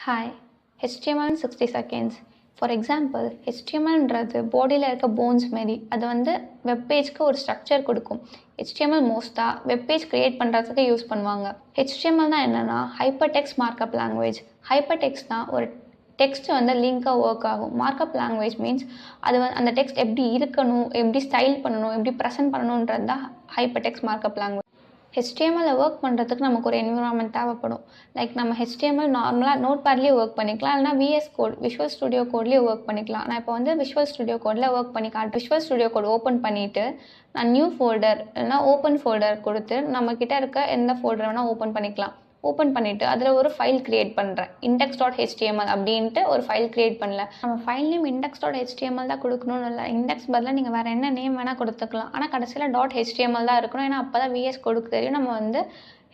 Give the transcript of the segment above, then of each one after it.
Hi HTML in 60 seconds. For example HTMLன்றது பாடியில் இருக்க போன்ஸ் மாரி அது வந்து வெப்பேஜ்க்கு ஒரு ஸ்ட்ரக்சர் கொடுக்கும். HTML மோஸ்ட்டாக வெப்பேஜ் க்ரியேட் பண்ணுறதுக்கு யூஸ் பண்ணுவாங்க. HTMLனால் என்னென்னா hyper text markup language. Hyper டெக்ஸ்ட்னால் ஒரு டெக்ஸ்ட் வந்து லிங்காக ஒர்க் ஆகும். மார்க்அப் லாங்குவேஜ் மீன்ஸ் அது வந்து அந்த டெக்ஸ்ட் எப்படி இருக்கணும், எப்படி ஸ்டைல் பண்ணணும், எப்படி ப்ரெசென்ட் பண்ணணுன்றது தான் hyper text markup language. HTML work பண்ணுறதுக்கு நமக்கு ஒரு என்விரான்மெண்ட் தேவைப்படும். லைக் நம்ம HTML நார்மலாக நோட் பேட்லேயே ஒர்க் பண்ணிக்கலாம், இல்லைனா VS கோட் விஷுவல் ஸ்டுடியோ கோட்லேயே ஒர்க் பண்ணிக்கலாம். நான் இப்போ வந்து விஷுவல் ஸ்டுடியோ கோடில் ஒர்க் பண்ணி விஷுவல் ஸ்டுடியோ கோட் ஓப்பன் பண்ணிவிட்டு நான் நியூ ஃபோல்டர் இல்லைனா ஓப்பன் ஃபோல்டர் கொடுத்து நம்மக்கிட்ட இருக்க எந்த ஃபோல்டர் வேணால் ஓப்பன் பண்ணிக்கலாம். ஓப்பன் பண்ணிவிட்டு அதில் ஒரு ஃபைல் க்ரியேட் பண்ணுறேன். index.html அப்படின்ட்டு ஒரு ஃபைல் க்ரியேட் பண்ணல. நம்ம ஃபைல் நேம் index.html தான் கொடுக்கணும்னு இல்லை. இண்டெக்ஸ் பதிலாக நீங்கள் வேறு என்ன நேம் வேணால் கொடுத்துக்கலாம். ஆனால் கடைசியில் .html தான் இருக்கணும். ஏன்னா அப்போ தான் VS கோடுக்கு தெரியும் நம்ம வந்து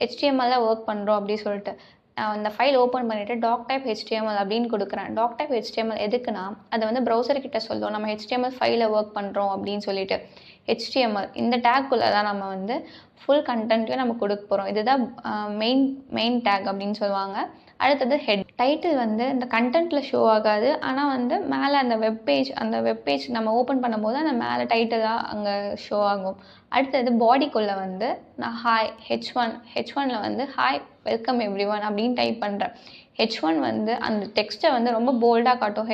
HTML தான் ஒர்க் பண்ணுறோம் அப்படின்னு சொல்லிட்டு. நான் அந்த ஃபைல் ஓப்பன் பண்ணிவிட்டு doctype HTML அப்படின்னு கொடுக்குறேன். doctype HTML எதுக்குன்னா அது வந்து ப்ரௌசர் கிட்ட சொல்லும் நம்ம HTML ஃபைலில் ஒர்க் பண்ணுறோம் அப்படின்னு சொல்லிட்டு. HTML இந்த டேக்குள்ளே தான் நம்ம வந்து ஃபுல் கண்டென்ட்டையும் நம்ம கொடுக்க போகிறோம். இதுதான் மெயின் டேக் அப்படின்னு சொல்லுவாங்க. அடுத்தது ஹெட். டைட்டில் வந்து இந்த கண்டென்ட்டில் ஷோ ஆகாது, ஆனால் வந்து மேலே அந்த வெப்பேஜ் நம்ம ஓப்பன் பண்ணும்போது அந்த மேலே டைட்டிலாக அங்கே ஷோ ஆகும். அடுத்தது பாடிக்குள்ளே வந்து நான் ஹாய் H1ல் வந்து ஹாய் வெல்கம் எவ்ரிவன் அப்படின்னு டைப் பண்ணுறேன். H1 வந்து அந்த டெக்ஸ்ட்டை வந்து ரொம்ப போல்டாக காட்டும்.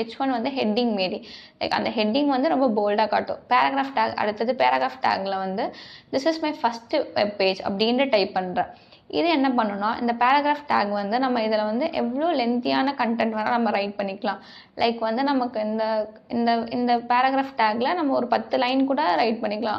H1 வந்து ஹெட்டிங் மாரி. லைக் அந்த ஹெட்டிங் வந்து ரொம்ப போல்டாக காட்டும். பேராகிராஃப் டேக் அடுத்தது பேராகிராஃப் டேக்கில் வந்து this is my first web page அப்படின்ட்டு டைப் பண்ணுறேன். இது என்ன பண்ணுன்னா இந்த பேராகிராஃப் டேக் வந்து நம்ம இதில் வந்து எவ்வளோ லென்த்தியான கண்டென்ட் வேணால் நம்ம ரைட் பண்ணிக்கலாம். லைக் வந்து நமக்கு இந்த பேராகிராஃப் டேக்கில் நம்ம ஒரு 10 லைன் கூட ரைட் பண்ணிக்கலாம்.